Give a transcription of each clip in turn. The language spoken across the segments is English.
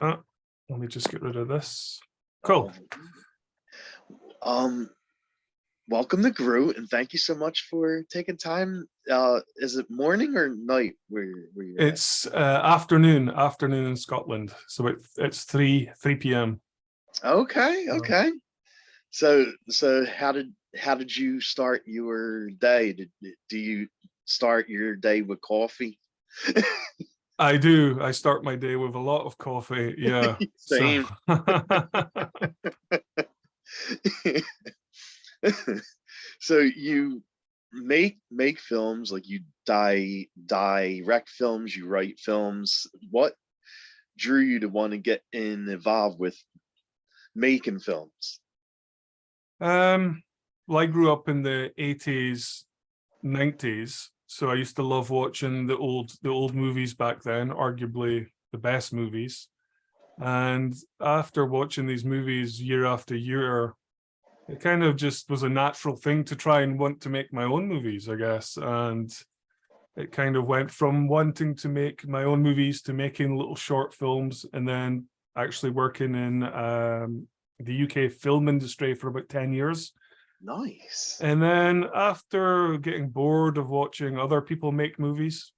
Let me just get rid of this. Oh, Cool. welcome to Grue, and thank you so much for taking time. Is it morning or night where you're at? It's afternoon in Scotland, so it's 3 p.m. Okay. So how did you start your day? Do you start your day with coffee? I do. I start my day with a lot of coffee. Yeah. So Same. So you make films, like you direct films, you write films. What drew you to want to get involved with making films? well, I grew up in the 80s, 90s, so I used to love watching the old movies back then, arguably the best movies. And after watching these movies year after year, it kind of just was a natural thing to try and want to make my own movies, I guess. And it kind of went from wanting to make my own movies to making little short films, and then actually working in the UK film industry for about 10 years. Nice. And then after getting bored of watching other people make movies,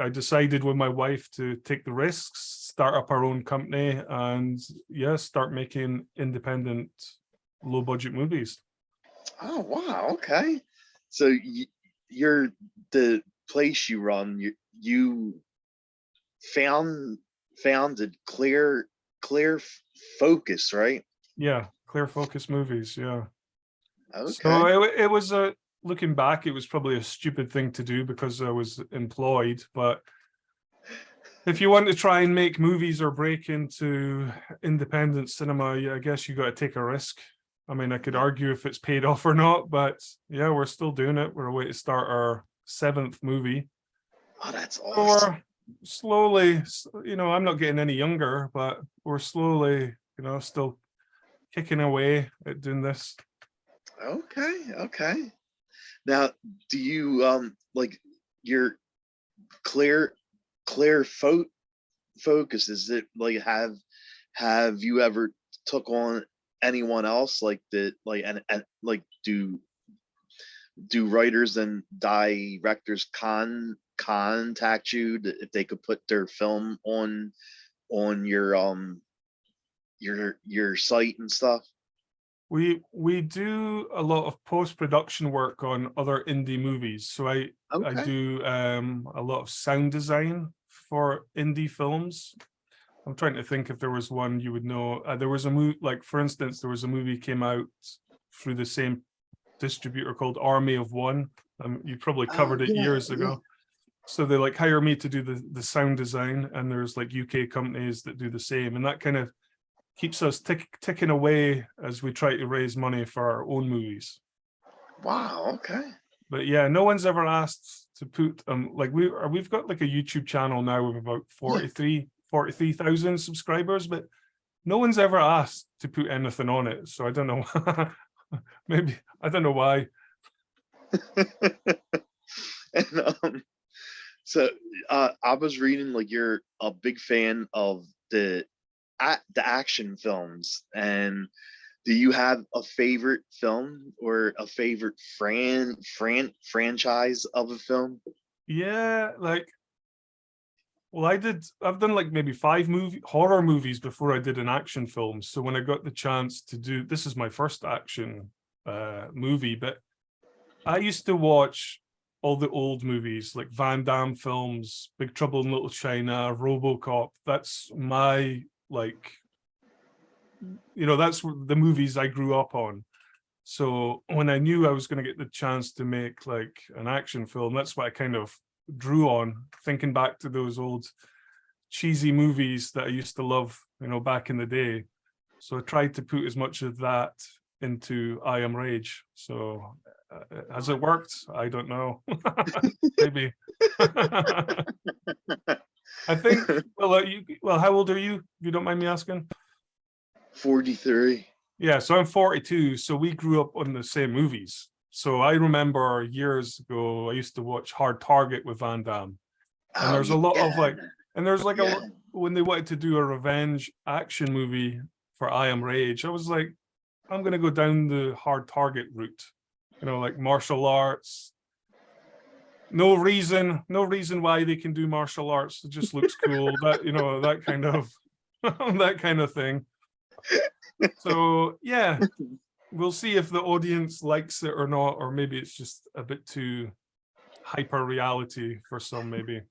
I decided with my wife to take the risks, start up our own company, and start making independent, low budget movies. Oh wow, okay. So you're the place you run. You founded clear focus, right? Yeah, clear focus movies. Yeah. Okay. So it was looking back, it was probably a stupid thing to do because I was employed. But if you want to try and make movies or break into independent cinema, I guess you got to take a risk. I mean, I could argue if it's paid off or not, but yeah, we're still doing it. We're away to start our 7th movie. Oh, that's So awesome. we're slowly, I'm not getting any younger, but we're slowly, still kicking away at doing this. Okay. Now, do you like your clear focus? Is it like have you ever took on anyone else like that? Like and like do writers and directors contact you if they could put their film on your site and stuff? We do a lot of post-production work on other indie movies. So I Okay. do a lot of sound design for indie films. I'm trying to think if there was one you would know. There was a movie, like for instance, there was a movie came out through the same distributor called Army of One. You probably Oh covered it yeah, years yeah. ago. So they like hire me to do the sound design, and there's like UK companies that do the same, and that kind of keeps us ticking away as we try to raise money for our own movies. Wow, okay. But yeah, no one's ever asked to put like we've got like a YouTube channel now with about Yeah. 43,000 subscribers, but no one's ever asked to put anything on it. So I don't know. Maybe I don't know why. And so I was reading like you're a big fan of the action films, and do you have a favorite film or a favorite franchise of a film? Yeah, like well, I've done like maybe 5 horror movies before I did an action film. So when I got the chance to do, this is my first action movie, but I used to watch all the old movies like Van Damme films, Big Trouble in Little China, RoboCop. That's my like, that's the movies I grew up on. So when I knew I was going to get the chance to make like an action film, that's what I kind of drew on, thinking back to those old cheesy movies that I used to love, back in the day. So I tried to put as much of that into I Am Rage. So has it worked? I don't know. Maybe. I think. Well, how old are you? If you don't mind me asking. 43. Yeah, so I'm 42. So we grew up on the same movies. So I remember years ago, I used to watch Hard Target with Van Damme, and Oh there's a lot of yeah, like, and there's like yeah. when they wanted to do a revenge action movie for I Am Rage, I was like, I'm going to go down the hard target route, like martial arts. No reason why they can do martial arts. It just looks cool. That kind of that kind of thing. So yeah, we'll see if the audience likes it or not, or maybe it's just a bit too hyper reality for some, maybe.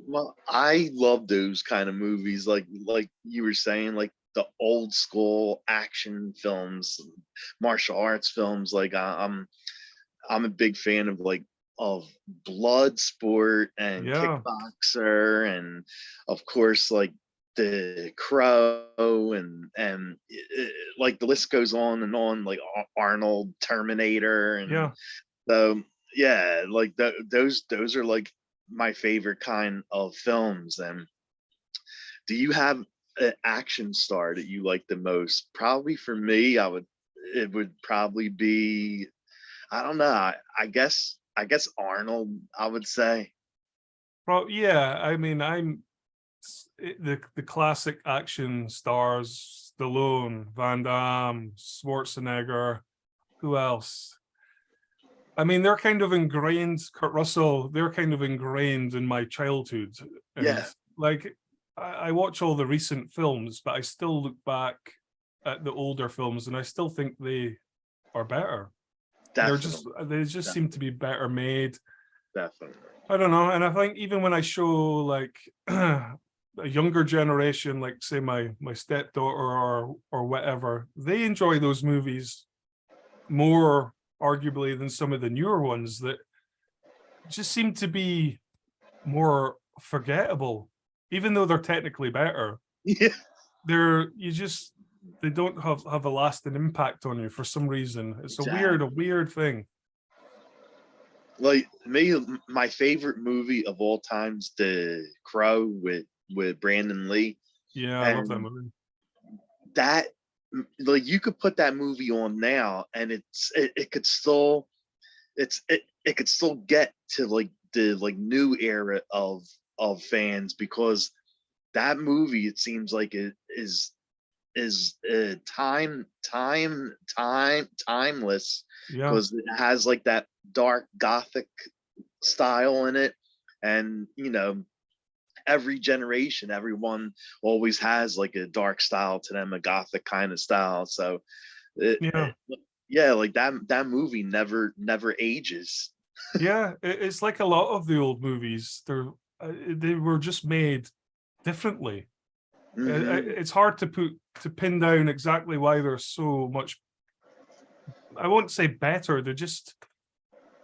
Well, I love those kind of movies, like you were saying, like the old school action films, martial arts films. Like I'm a big fan of blood sport and Yeah, kickboxer, and of course like the Crow, and like the list goes on and on, like Arnold, Terminator, and yeah. so yeah, like those are like my favorite kind of films. And do you have an action star that you like the most? Probably for me, it would probably be, I don't know. I guess Arnold, I would say. Well, yeah. I mean, the classic action stars: Stallone, Van Damme, Schwarzenegger. Who else? I mean, they're kind of ingrained. Kurt Russell. They're kind of ingrained in my childhood, and Yeah, like I watch all the recent films, but I still look back at the older films, and I still think they are better. definitely, They just seem to be better made. definitely. I don't know, and I think even when I show like a younger generation, like say my stepdaughter or whatever, they enjoy those movies more arguably than some of the newer ones that just seem to be more forgettable, even though they're technically better. Yeah, They're you just they don't have a lasting impact on you for some reason. It's a exactly. weird thing. Like me, my favorite movie of all times, The Crow with Brandon Lee, Yeah, I love that and movie. that like you could put that movie on now, and it could still it could still get to like the like new era of fans, because that movie, it seems like it is timeless, Yeah, because it has like that dark gothic style in it. And every generation, everyone always has like a dark style to them, a gothic kind of style. So yeah, yeah, like that movie never ages. yeah. It's like a lot of the old movies. They were just made differently. Hmm. It's hard to pin down exactly why they're so much. I won't say better. They're just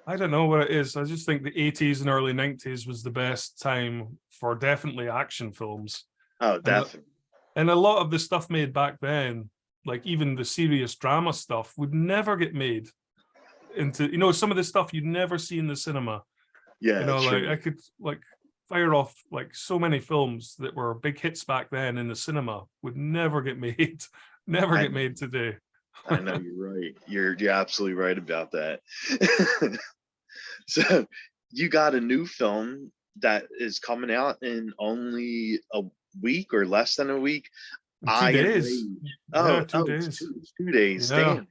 I don't know what it is. I just think the 80s and early 90s was the best time for definitely action films. Oh, And definitely. and a lot of the stuff made back then, like even the serious drama stuff, would never get made into, some of the stuff you'd never see in the cinema. Yeah, Like I true. could like fire off like so many films that were big hits back then in the cinema would never get made, never I get made today. I know you're right. You're absolutely right about that. So you got a new film that is coming out in only a week or less than a week. In two I Am days. Rage. Yeah, Oh, two it's days. two days. Yeah. Damn.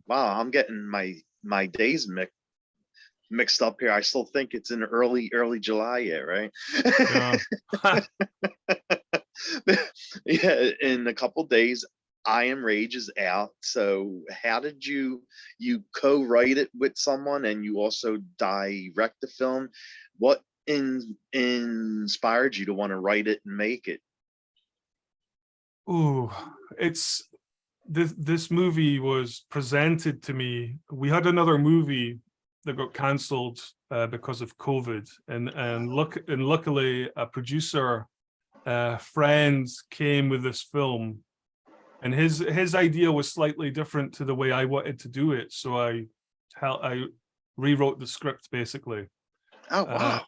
Wow, I'm getting my days mixed up here. I still think it's in early July yet, right? Yeah. Yeah, in a couple days, I Am Rage is out. So how did you co-write it with someone, and you also direct the film? What inspired you to want to write it and make it? Ooh, it's this movie was presented to me. We had another movie that got cancelled because of COVID, and luckily a producer friend came with this film, and his idea was slightly different to the way I wanted to do it. So I rewrote the script basically. Oh Uh, wow.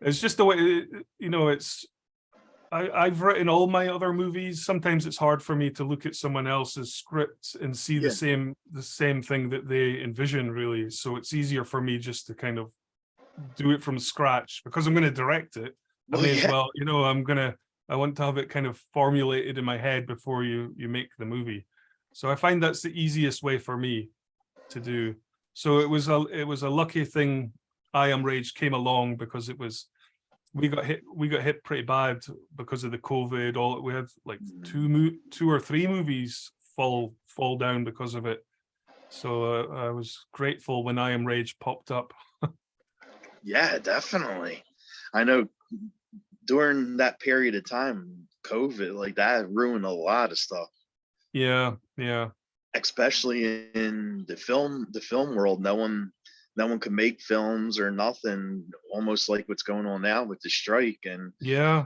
it's just the way it's I've written all my other movies. Sometimes it's hard for me to look at someone else's script and see Yeah. the same thing that they envision, really. So it's easier for me just to kind of do it from scratch because I'm going to direct it. I Well, may as yeah, well, I want to have it kind of formulated in my head before you make the movie. So I find that's the easiest way for me to do. So it was a lucky thing I Am Rage came along, because we got hit pretty bad because of the COVID. All we had like two or three movies fall down because of it. So I was grateful when I Am Rage popped up. yeah, definitely. I know during that period of time, COVID, like that ruined a lot of stuff, Yeah, yeah, especially in the film world. No one could make films or nothing, almost like what's going on now with the strike. And yeah,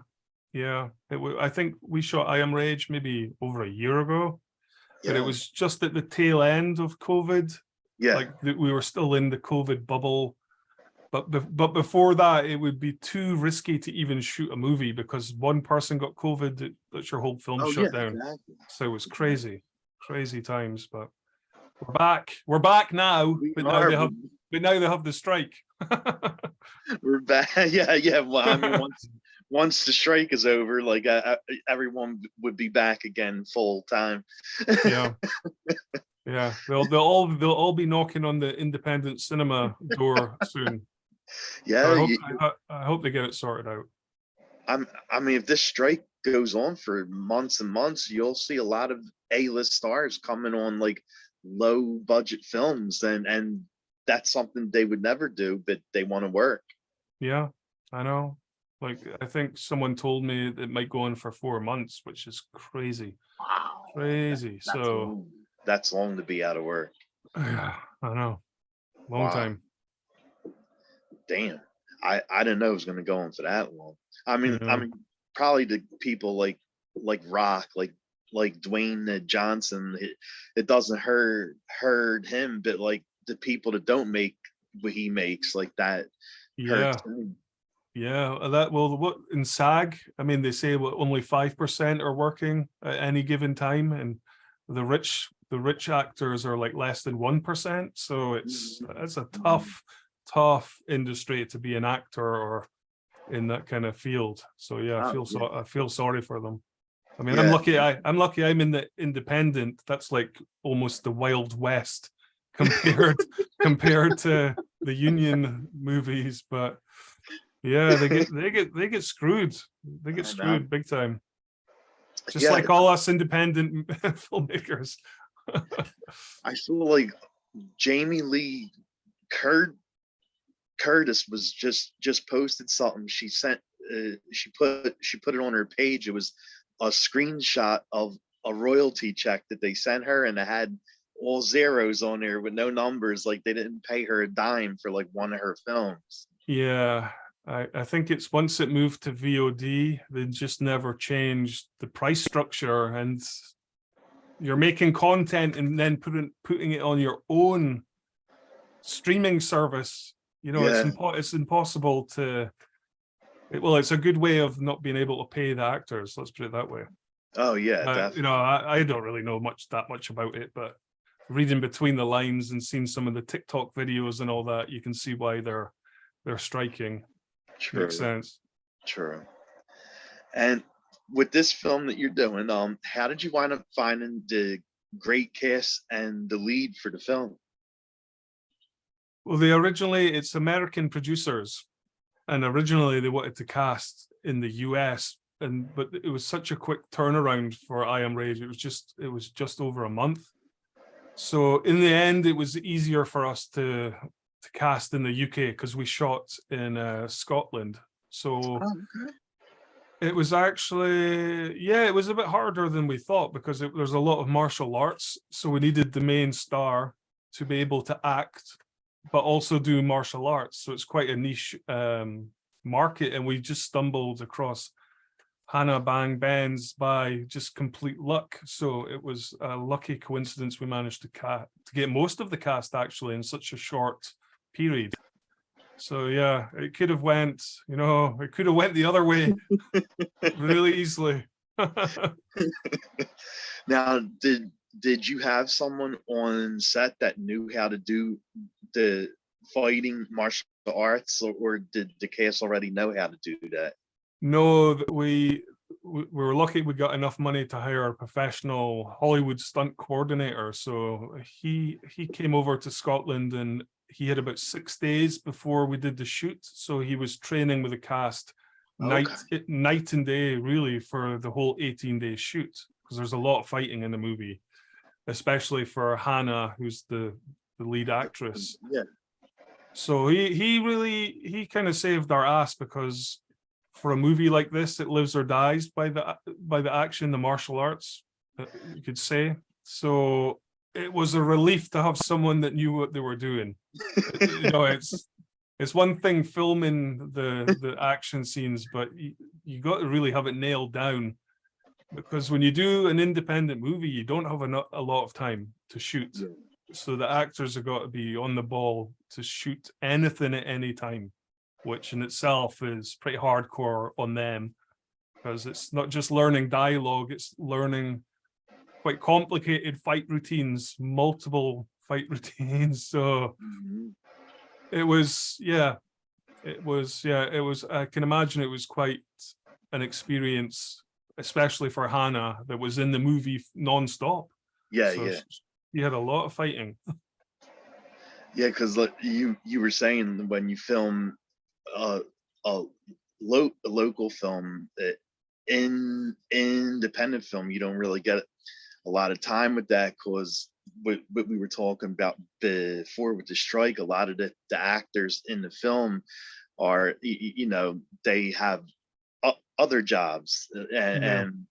yeah. I think we shot I Am Rage maybe over a year ago, but it yeah, was just at the tail end of COVID. yeah, Like we were still in the COVID bubble. But before that, it would be too risky to even shoot a movie, because one person got COVID, that's your whole film oh yeah, shut down. exactly, So it was exactly. crazy times. But we're back. We're back now. We But now are, they have, but now they have the strike. we're back. Yeah, yeah. Well, I mean, once the strike is over, like everyone would be back again full time. Yeah, yeah. They'll all be knocking on the independent cinema door soon. So Yeah, I hope I hope they get it sorted out. I mean, if this strike goes on for months and months, you'll see a lot of A-list stars coming on like low budget films, and that's something they would never do, but they want to work. Yeah, I know. Like I think someone told me it might go on for 4 months, which is crazy. Wow, Crazy. that's So long. That's long to be out of work. yeah, I know. Long Wow, time. damn. I didn't know it was going to go on for that long. I mean, I Yeah. mean, probably the people like Rock, like Dwayne Johnson. It doesn't hurt him, but like the people that don't make what he makes, like that hurts Yeah. him. Yeah. That well what in SAG, I mean they say what only 5% are working at any given time, and the rich actors are like less than 1%. So it's a tough industry to be an actor or in that kind of field. So yeah, Oh yeah, I feel sorry for them. I mean, I'm yeah. lucky. I'm lucky. I'm in the independent. That's like almost the Wild West compared compared to the union movies. But yeah, they get screwed. They get I know. screwed big time. Just Yeah, like all us independent filmmakers. I feel like Jamie Lee Cur- Curtis was just posted something. She sent she put it on her page. It was a screenshot of a royalty check that they sent her, and it had all zeros on there with no numbers. Like they didn't pay her a dime for like one of her films. Yeah, I think it's once it moved to VOD, they just never changed the price structure, and you're making content and then putting it on your own streaming service. It's Yeah. it's impossible to. Well, it's a good way of not being able to pay the actors. Let's put it that way. Oh yeah, definitely. I don't really know that much about it, but reading between the lines and seeing some of the TikTok videos and all that, you can see why they're striking. Makes True. sense. True. And with this film that you're doing, how did you wind up finding the great cast and the lead for the film? Well, it's American producers, and originally they wanted to cast in the US, but it was such a quick turnaround for I Am Rage. It was just over a month. So in the end, it was easier for us to cast in the UK because we shot in Scotland. So Oh, okay. it was actually, yeah, it was a bit harder than we thought, because there's a lot of martial arts. So we needed the main star to be able to act, but also do martial arts. So it's quite a niche market. And we just stumbled across Hannah Bang Benz by just complete luck. So it was a lucky coincidence we managed to get most of the cast actually in such a short period. So yeah, it could have went the other way really easily. Now, did you have someone on set that knew how to do the fighting martial arts, or did the cast already know how to do that? No, we were lucky we got enough money to hire a professional Hollywood stunt coordinator. So he came over to Scotland, and he had about 6 days before we did the shoot. So he was training with the cast night Okay. night and day, really, for the whole 18-day shoot, because there's a lot of fighting in the movie, especially for Hannah, who's the lead actress. Yeah. So he kind of saved our ass, because for a movie like this, it lives or dies by the action, the martial arts, you could say. So it was a relief to have someone that knew what they were doing. You know, it's one thing filming the action scenes, but you got to really have it nailed down, because when you do an independent movie, you don't have a lot of time to shoot. Yeah. So the actors have got to be on the ball to shoot anything at any time, which in itself is pretty hardcore on them, because it's not just learning dialogue, it's learning quite complicated fight routines, multiple fight routines. So Mhm. it was, I can imagine it was quite an experience, especially for Hannah, that was in the movie non-stop. Yeah, So yeah. she had a lot of fighting. Yeah, because you were saying when you film a a local film, in independent film, you don't really get a lot of time with that, because what we were talking about before with the strike, a lot of the actors in the film are, they have other jobs, Yeah. and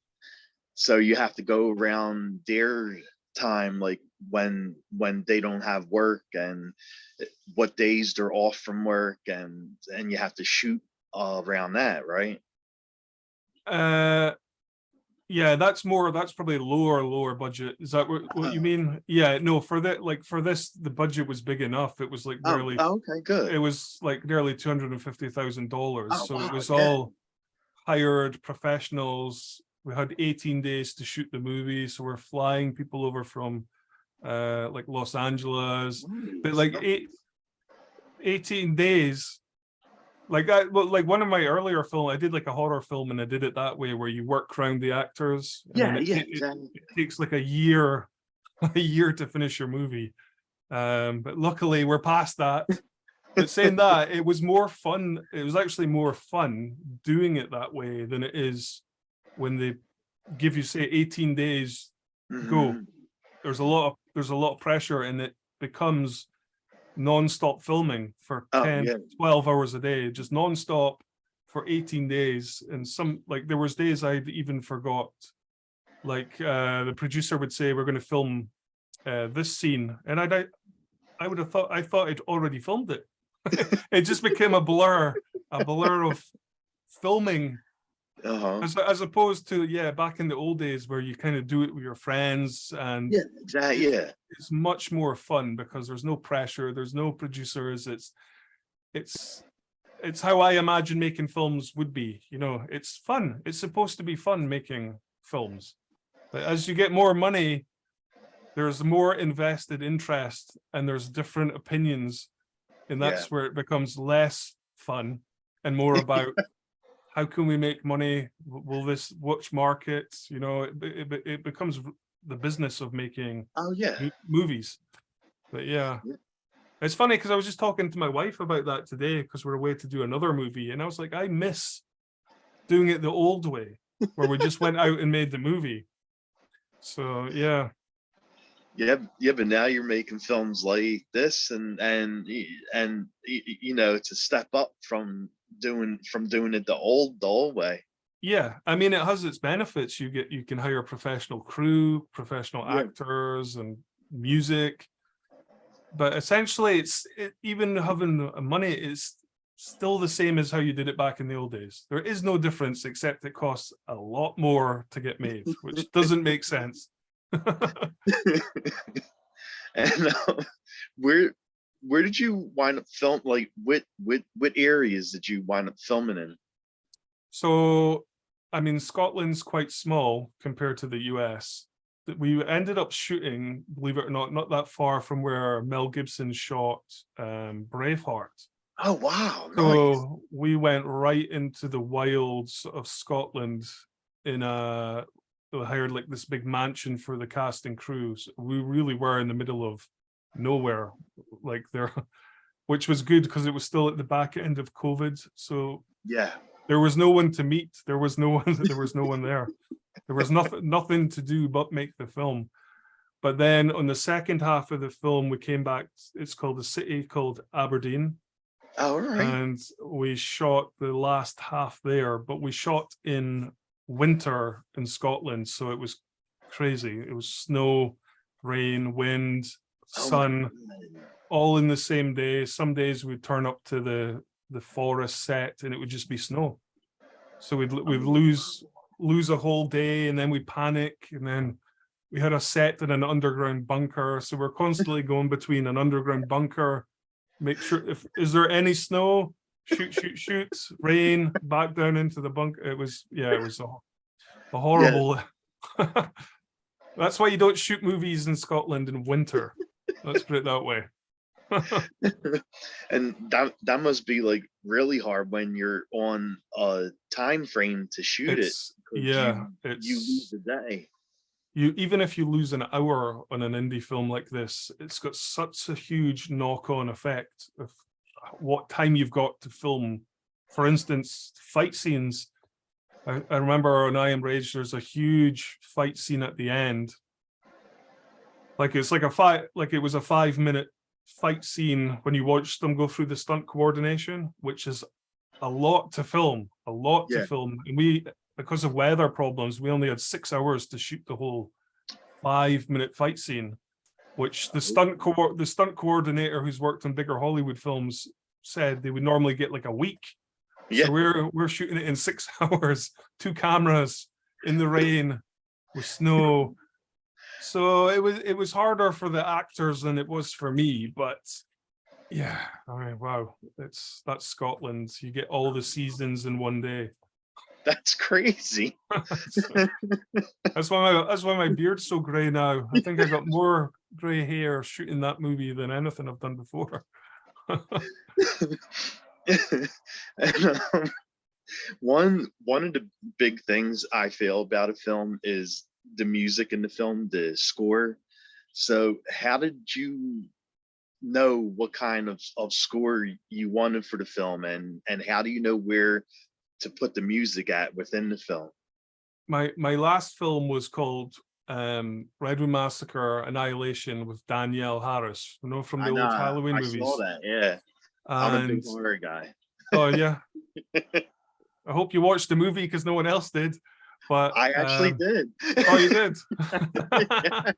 so you have to go around their time, like when they don't have work, and what days they're off from work, and you have to shoot around that, right? Uh, yeah, that's probably lower budget. Is that what you Oh, mean? Yeah, no, for this, the budget was big enough. It was like nearly, okay, good. it was like nearly $250,000. Oh So it wow, was yeah, all hired professionals. We had 18 days to shoot the movie. So we're flying people over from like Los Angeles. But nice. like 18 days, like like one of my earlier film, I did like a horror film, and I did it that way, where you work around the actors, and then Yeah, yeah, exactly. it takes like a year a year to finish your movie. But luckily we're past that. But saying that, it was more fun. It was actually more fun doing it that way than it is when they give you, say, 18 days, go. Hmm. There's a lot of pressure, and it becomes non-stop filming for Oh 10, yeah, 12 hours a day, just non-stop for 18 days. And some, like, there was days I even forgot, like the producer would say, we're going to film this scene, and I would have thought, I thought I'd already filmed it. It just became a blur of filming, uh-huh, as opposed to, yeah, back in the old days where you kind of do it with your friends, and yeah, exactly, it's yeah, it's much more fun because there's no pressure, there's no producers. It's it's how I imagine making films would be. You know, it's fun. It's supposed to be fun making films. But as you get more money, there's more invested interest, and there's different opinions, and yeah, that's where it becomes less fun and more about how can we make money? Will this watch markets? You know, it becomes the business of making oh yeah, movies. But yeah, yeah. it's funny because I was just talking to my wife about that today, because we're away to do another movie, and I was like, I miss doing it the old way, where we just went out and made the movie. So yeah. Yeah, yeah, but now you're making films like this, to step up from doing it the old way. Yeah, I mean, it has its benefits. You can hire a professional crew, professional Yeah, actors, and music. But essentially, even having money is still the same as how you did it back in the old days. There is no difference, except it costs a lot more to get made, which doesn't make sense. and where where did you wind up film? Like, what areas did you wind up filming in? So, I mean, Scotland's quite small compared to the US. That we ended up shooting, believe it or not that far from where Mel Gibson shot Braveheart. Oh wow, nice. So we went right into the wilds of Scotland in we hired like this big mansion for the cast and crew. So we really were in the middle of nowhere, like there, which was good because it was still at the back end of COVID. So Yeah. there was no one to meet. There was no one. There was no one there. There was nothing to do but make the film. But then on the second half of the film, we came back. It's called a city called Aberdeen, Oh, all right. and we shot the last half there. But we shot in winter in Scotland, so it was crazy. It was snow, rain, wind, Oh my sun, God. all in the same day. Some days we'd turn up to the forest set, and it would just be snow. So we'd Oh, lose a whole day, and then we panic, and then we had a set in an underground bunker. So we're constantly going between an underground bunker, make sure if is there any snow, shoot, rain, back down into the bunker. It was it was a yeah. horrible. That's why you don't shoot movies in Scotland in winter. Let's put it that way. And that must be like really hard when you're on a time frame to shoot it It's because you lose it's the day. you even if you lose an hour on an indie film like this, it's got such a huge knock-on effect of what time you've got to film. For instance, fight scenes. I remember on I Am Rage, there's a huge fight scene at the end. Like it's like it was a 5 minute fight scene when you watch them go through the stunt coordination, which is a lot to film, Yeah. And we, because of weather problems, we only had 6 hours to shoot the whole 5 minute fight scene, which the stunt coordinator who's worked on bigger Hollywood films said they would normally get like a week. Yeah. So we're shooting it in 6 hours, 2 cameras in the rain with snow. So it was harder for the actors than it was for me, but yeah, I mean, wow, that's Scotland. You get all the seasons in one day. That's crazy. That's why my beard's so grey now. I think I got more grey hair shooting that movie than anything I've done before. And, one of the big things I feel about a film is the music in the film, the score. So how did you know what kind of score you wanted for the film, and how do you know where to put the music at within the film? My last film was called Red Room Massacre Annihilation with Danielle Harris, you know, from I the old know, Halloween I saw movies. that. Yeah, I'm a big And horror guy. oh yeah, I hope you watched the movie because no one else did. But I actually did. oh, you did. Yeah.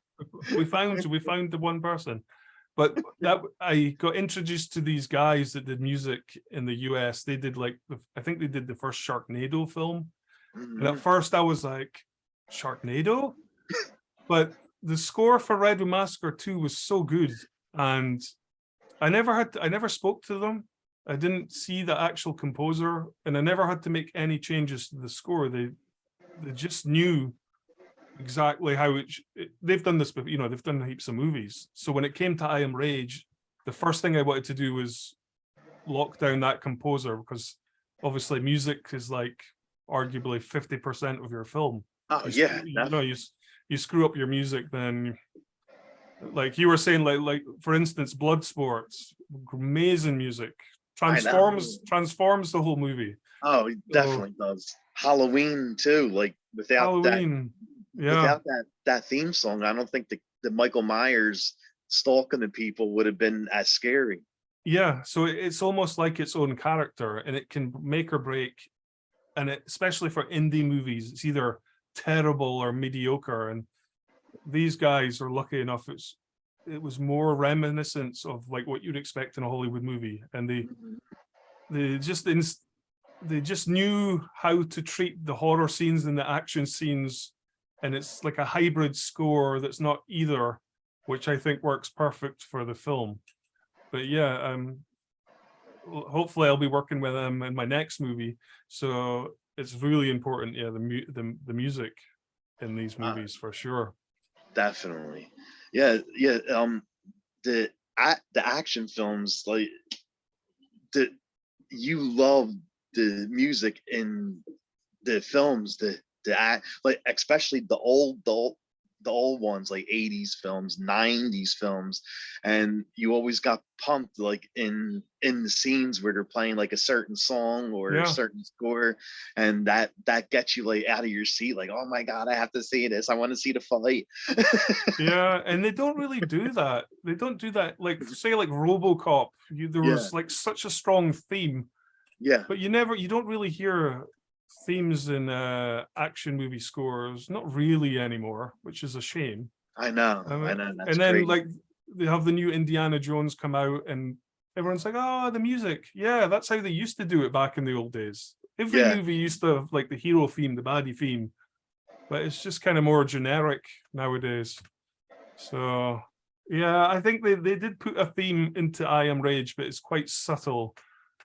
we found the one person. But that I got introduced to these guys that did music in the US. They did like I think they did the first Sharknado film. And at Mhm. first I was like, Sharknado? But the score for Red Room Massacre 2 was so good. And I never spoke to them. I didn't see the actual composer, and I never had to make any changes to the score. They just knew exactly how they've done this, but you know, they've done heaps of movies. So when it came to I Am Rage, the first thing I wanted to do was lock down that composer, because obviously music is like arguably 50% of your film. Oh yeah, You screw up your music, then like you were saying, like for instance, Bloodsport, amazing music, I know. transforms the whole movie. Oh, it So definitely does. Halloween too. Like Halloween, yeah, without that theme song, I don't think the Michael Myers stalking the people would have been as scary. yeah. So it's almost like its own character, and it can make or break. And especially for indie movies, it's either terrible or mediocre. And these guys are lucky enough. It was more reminiscence of like what you'd expect in a Hollywood movie, and Mhm. they just they just knew how to treat the horror scenes and the action scenes, and it's like a hybrid score that's not either, which I think works perfect for the film. But yeah, hopefully I'll be working with them in my next movie. So it's really important, yeah, the music in these Uh, movies for sure. Definitely. Yeah, yeah. The the action films, like the you love the music in the films, like especially the old ones, like 80s films, 90s films, and you always got pumped like in the scenes where they're playing like a certain song or a Yeah. certain score, and that gets you like out of your seat, like, oh my god, I have to see this, I want to see the fight. Yeah, and they don't really do that. They don't do that. Like say like RoboCop, there Yeah, was like such a strong theme, yeah, but you don't really hear themes in action movie scores, not really anymore, which is a shame. I know, that's And then great. like they have the new Indiana Jones come out, and everyone's like, "Oh, the music, yeah, that's how they used to do it back in the old days." Every Yeah, movie used to have like the hero theme, the baddie theme, but it's just kind of more generic nowadays. So yeah, I think they did put a theme into I Am Rage, but it's quite subtle.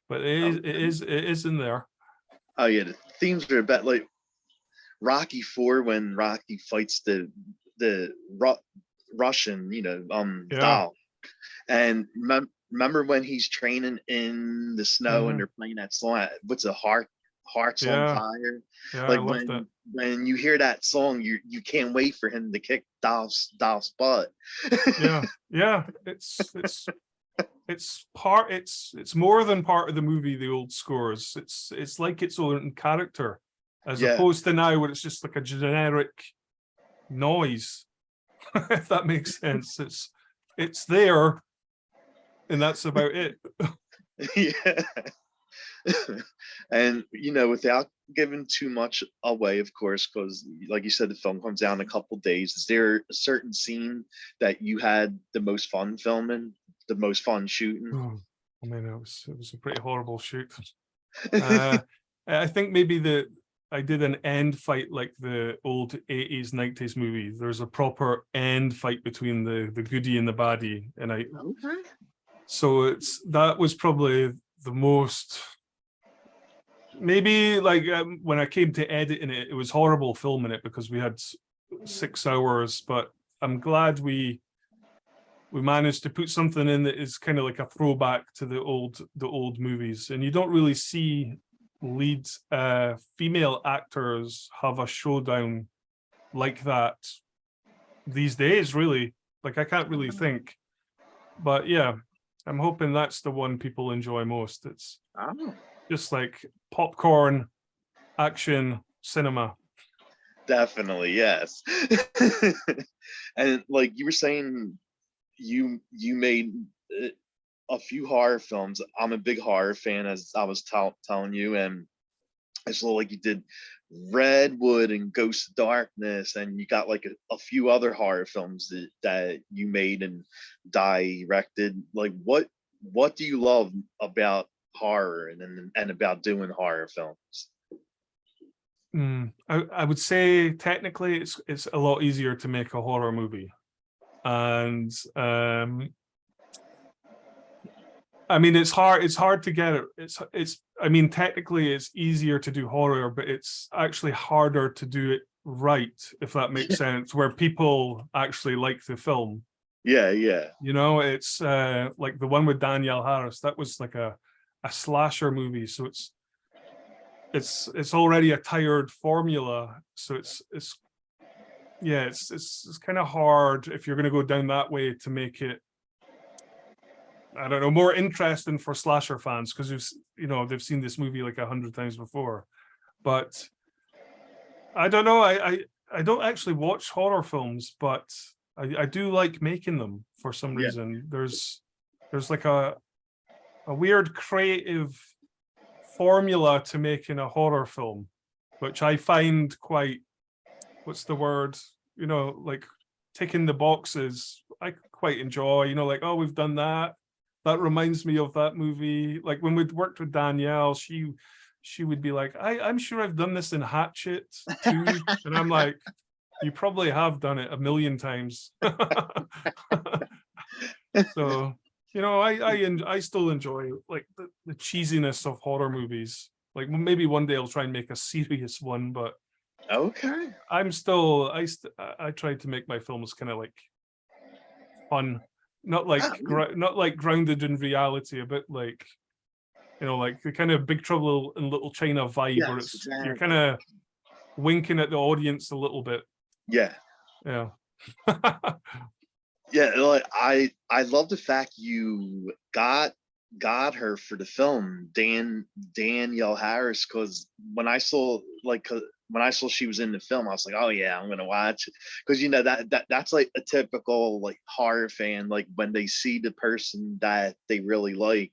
But okay. it is in there. Oh yeah, the themes are about like Rocky Four, when Rocky fights the Russian, Yeah. doll. And remember when he's training in the snow and Hmm. they're playing that song? What's a hearts on Yeah. fire? Yeah, I Like loved it. when you hear that song, you can't wait for him to kick Dolph's butt. Yeah. Yeah. It's more than part of the movie, the old scores. It's like its own character, as Yeah, opposed to now where it's just like a generic noise, if that makes sense. It's there and that's about it. yeah. And without giving too much away, of course, because like you said, the film comes out in a couple days. Is there a certain scene that you had the most fun filming, the most fun shooting? Oh, I mean, it was a pretty horrible shoot. Uh, I think maybe I did an end fight like the old 80s, 90s movies. There's a proper end fight between the goodie and the baddie. Okay. So that was probably the most, maybe like when I came to editing it, it was horrible filming it because we had 6 hours, but I'm glad we managed to put something in that is kind of like a throwback to the old movies. And you don't really see lead female actors have a showdown like that these days, really. Like I can't really think. But yeah, I'm hoping that's the one people enjoy most. It's Oh, just like popcorn action cinema. definitely, yes. And like you were saying, you made uh, a few horror films. I'm a big horror fan, as I was telling you, and it's like you did Redwood and Ghost of Darkness, and you got like a few other horror films that you made and directed. Like what do you love about horror and about doing horror films? I would say technically it's a lot easier to make a horror movie. And I mean it's hard to get it. It's I mean technically it's easier to do horror, but it's actually harder to do it right, if that makes sense, where people actually like the film. Yeah, yeah, It's like the one with Danielle Harris, that was like a slasher movie. So it's already a tired formula. So it's yeah, it's kind of hard if you're going to go down that way to make it, I don't know, more interesting for slasher fans because they've seen this movie like 100 times before. But I don't know. I don't actually watch horror films, but I do like making them for some yeah. reason. There's like a weird creative formula to making a horror film, which I find quite, what's the word? Like ticking the boxes. I quite enjoy, like, oh, we've done that. That reminds me of that movie. Like when we'd worked with Danielle, she would be like, I'm sure I've done this in Hatchet too. And I'm like, you probably have done it a million times. So, I still enjoy like the cheesiness of horror movies. Like maybe one day I'll try and make a serious one, but Okay. I'm still I try to make my films kind of like fun, not like Ah, not like grounded in reality, a bit like you know, like the kind of Big Trouble in Little China vibe, where Yes, it's you're kind exactly. of winking at the audience a little bit. Yeah. Yeah. Yeah, like I love the fact you got her for the film, Danielle Harris, because when I saw when I saw she was in the film, I was like, oh yeah, I'm gonna watch it, because you know that's like a typical like horror fan, like when they see the person that they really like,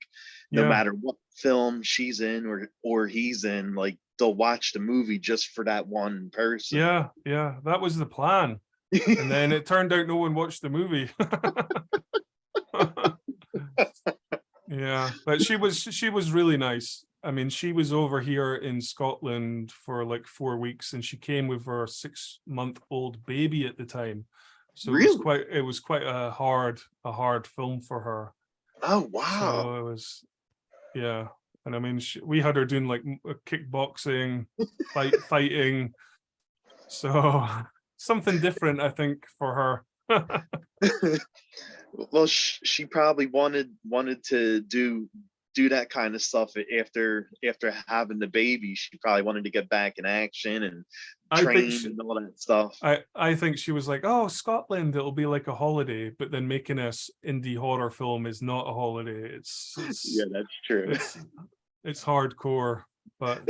no Yeah. matter what film she's in or he's in, like they'll watch the movie just for that one person. Yeah. Yeah. That was the plan. And then it turned out no one watched the movie. Yeah, but she was really nice. I mean, she was over here in Scotland for like 4 weeks, and she came with her 6-month-old baby at the time. So Really? it was quite a hard film for her. Oh wow. So it was, yeah. And I mean, we had her doing like kickboxing, fighting. So something different, I think, for her. Well, she probably wanted to do that kind of stuff after having the baby. She probably wanted to get back in action and I think train she, and all that stuff. I think she was like, oh, Scotland, it'll be like a holiday, but then making a indie horror film is not a holiday. Yeah, that's true. It's it's hardcore, but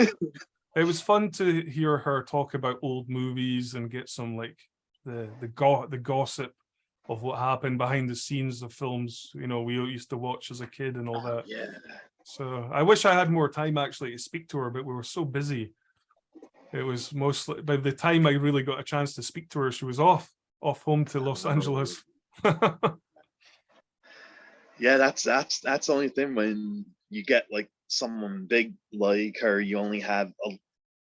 it was fun to hear her talk about old movies and get some like the gossip of what happened behind the scenes of films, you know, we used to watch as a kid and all Oh that. yeah. So I wish I had more time actually to speak to her, but we were so busy. It was mostly by the time I really got a chance to speak to her, she was off home to Los Oh, Angeles. yeah, that's the only thing when you get like someone big like her, you only have a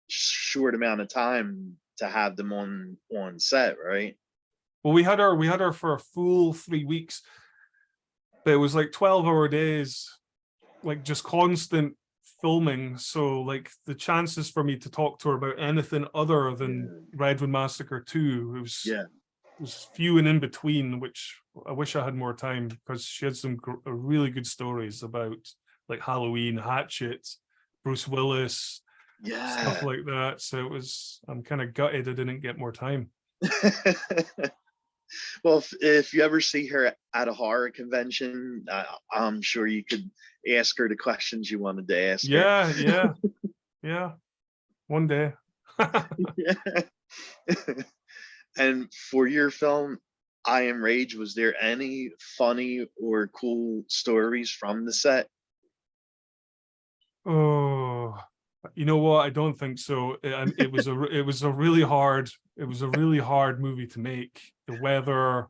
short amount of time to have them on set, right? Well, we had her for a full 3 weeks, but it was like 12-hour days, like just constant filming. So like the chances for me to talk to her about anything other than Yeah. Redwood Massacre 2 Yeah. was few and in between, which I wish I had more time, because she had some really good stories about like Halloween, Hatchet, Bruce Willis, stuff Yeah. like that. So I'm kind of gutted I didn't get more time. Well, if you ever see her at a horror convention, I'm sure you could ask her the questions you wanted to ask her. Yeah, yeah, yeah. One day. And for your film, I Am Rage, was there any funny or cool stories from the set? Oh, you know what? I don't think so. It was a really hard movie to make. The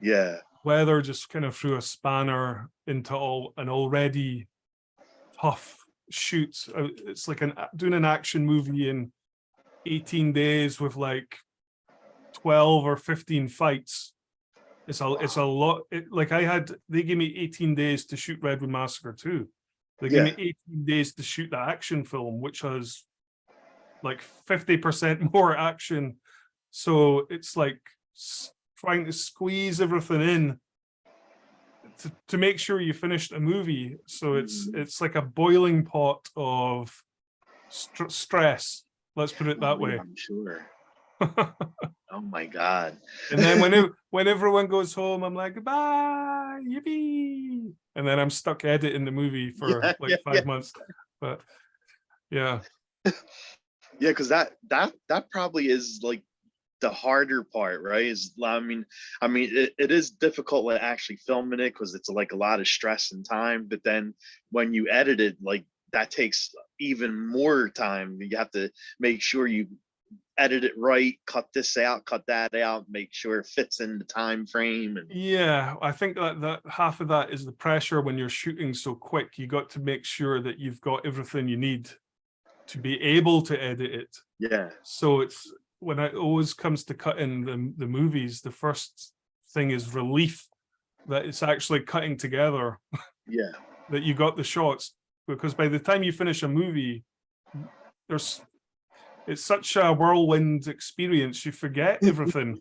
Yeah. weather just kind of threw a spanner into an already tough shoot. It's like doing an action movie in 18 days with like 12 or 15 fights. It's a lot. Like they gave me 18 days to shoot Redwood Massacre 2. They gave Yeah. me 18 days to shoot the action film, which has like 50% more action. So it's like trying to squeeze everything in to make sure you finished a movie. So it's like a boiling pot of stress. Let's put it that Oh, yeah, way. I'm sure. Oh my God. And then when everyone goes home, I'm like, goodbye, yippee. And then I'm stuck editing the movie for Yeah, like yeah, yeah. 5 months. But yeah. Yeah, because that probably is like the harder part, right? Is I mean, it is difficult like actually filming it because it's like a lot of stress and time. But then when you edit it, like that takes even more time. You have to make sure you edit it right, cut this out, cut that out, make sure it fits in the time frame. And Yeah, I think that half of that is the pressure when you're shooting so quick. You got to make sure that you've got everything you need to be able to edit it. yeah, So it's when it always comes to cutting the movies, the first thing is relief that it's actually cutting together, yeah, that you got the shots. Because by the time you finish a movie, it's such a whirlwind experience, you forget everything.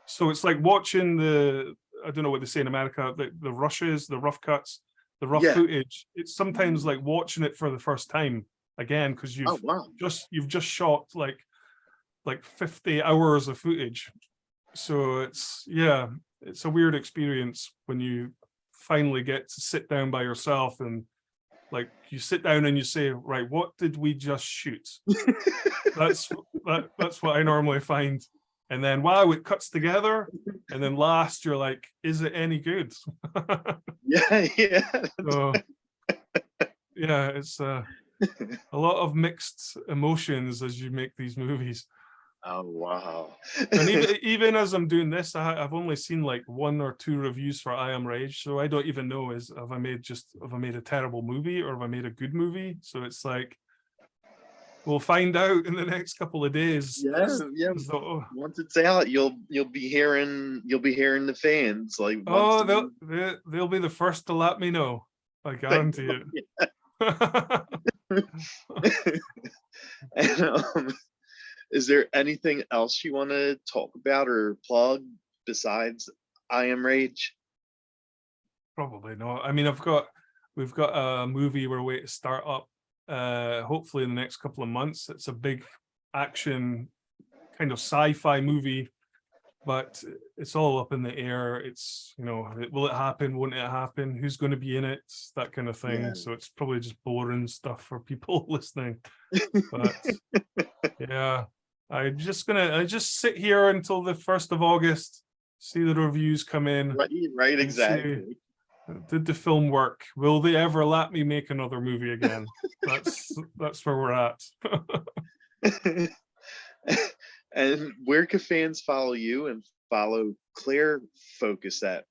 So it's like watching I don't know what they say in America, the rushes, the rough cuts. the rough Yeah. footage, it's sometimes like watching it for the first time again, because Oh wow. you've just shot like 50 hours of footage. So it's a weird experience when you finally get to sit down by yourself and like you sit down and you say, right, what did we just shoot? That's what I normally find. And then wow, it cuts together. And then last you're like, is it any good? Yeah, yeah. So yeah, it's a lot of mixed emotions as you make these movies. Oh wow. And even as I'm doing this, I've only seen like 1 or 2 reviews for I Am Rage, so I don't even know have I made a terrible movie or have I made a good movie. So it's like we'll find out in the next couple of days. Yeah, yeah. So, Once it's out, you'll be hearing the fans like once. they'll be the first to let me know. I guarantee it. And, is there anything else you want to talk about or plug besides I Am Rage? Probably not. I mean, we've got a movie we're waiting to start up. Hopefully in the next couple of months. It's a big action kind of sci-fi movie, but it's all up in the air. It's, will it happen? Won't it happen? Who's going to be in it? That kind of thing. Yeah. So it's probably just boring stuff for people listening. But yeah, I just sit here until the 1st of August, see the reviews come in. Right, exactly. Did the film work? Will they ever let me make another movie again? That's where we're at. And where can fans follow you and follow Clear Focus at?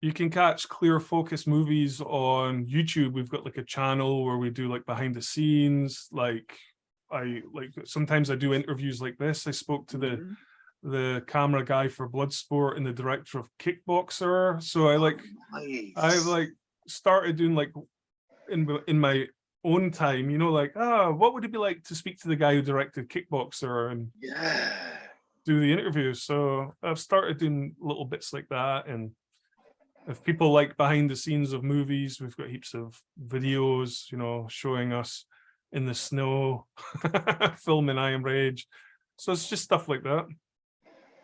You can catch Clear Focus Movies on YouTube. We've got like a channel where we do like behind the scenes. Sometimes I do interviews like this. I spoke to the camera guy for Bloodsport and the director of Kickboxer. So I started doing like in my own time, what would it be like to speak to the guy who directed Kickboxer and do the interview? So I've started doing little bits like that. And if people like behind the scenes of movies, we've got heaps of videos, showing us in the snow, filming I Am Rage. So it's just stuff like that.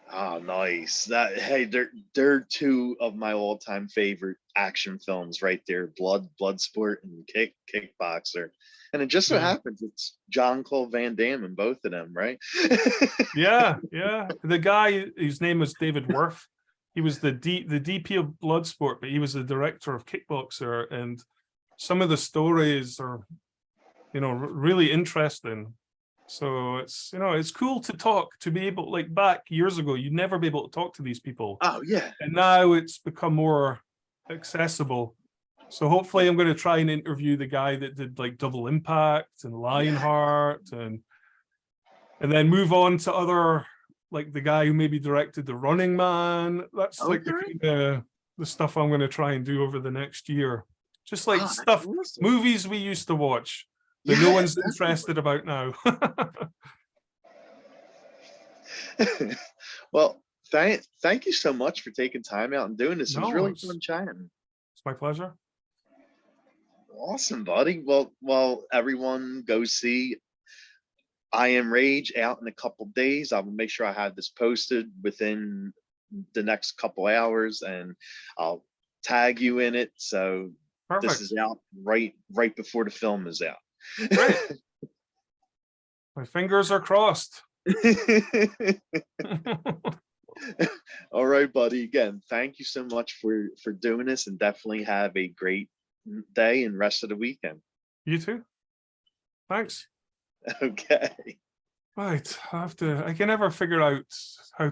Oh, nice. They're 2 of my all-time favorite action films right there. Bloodsport and Kickboxer. And it just so happens it's Jean-Claude Van Damme in both of them, right? Yeah. The guy, his name was David Worth. He was the DP of Bloodsport, but he was the director of Kickboxer. And some of the stories are, really interesting. So it's cool to be able, like back years ago, you'd never be able to talk to these people. Oh yeah. And now it's become more accessible. So hopefully I'm going to try and interview the guy that did like Double Impact and Lionheart and then move on to other, like the guy who maybe directed The Running Man. That's like the stuff I'm going to try and do over the next year. Just like stuff, awesome. Movies we used to watch that no one's interested about now. Well, thank you so much for taking time out and doing this. It was really fun chatting. It's my pleasure. Awesome, buddy. Well, everyone go see I Am Rage out in a couple days. I will make sure I have this posted within the next couple hours, and I'll tag you in it. So This is out right before the film is out. Great. My fingers are crossed. All right, buddy. Again, thank you so much for doing this, and definitely have a great day and rest of the weekend. You too. Thanks. Okay. Right. I can never figure out how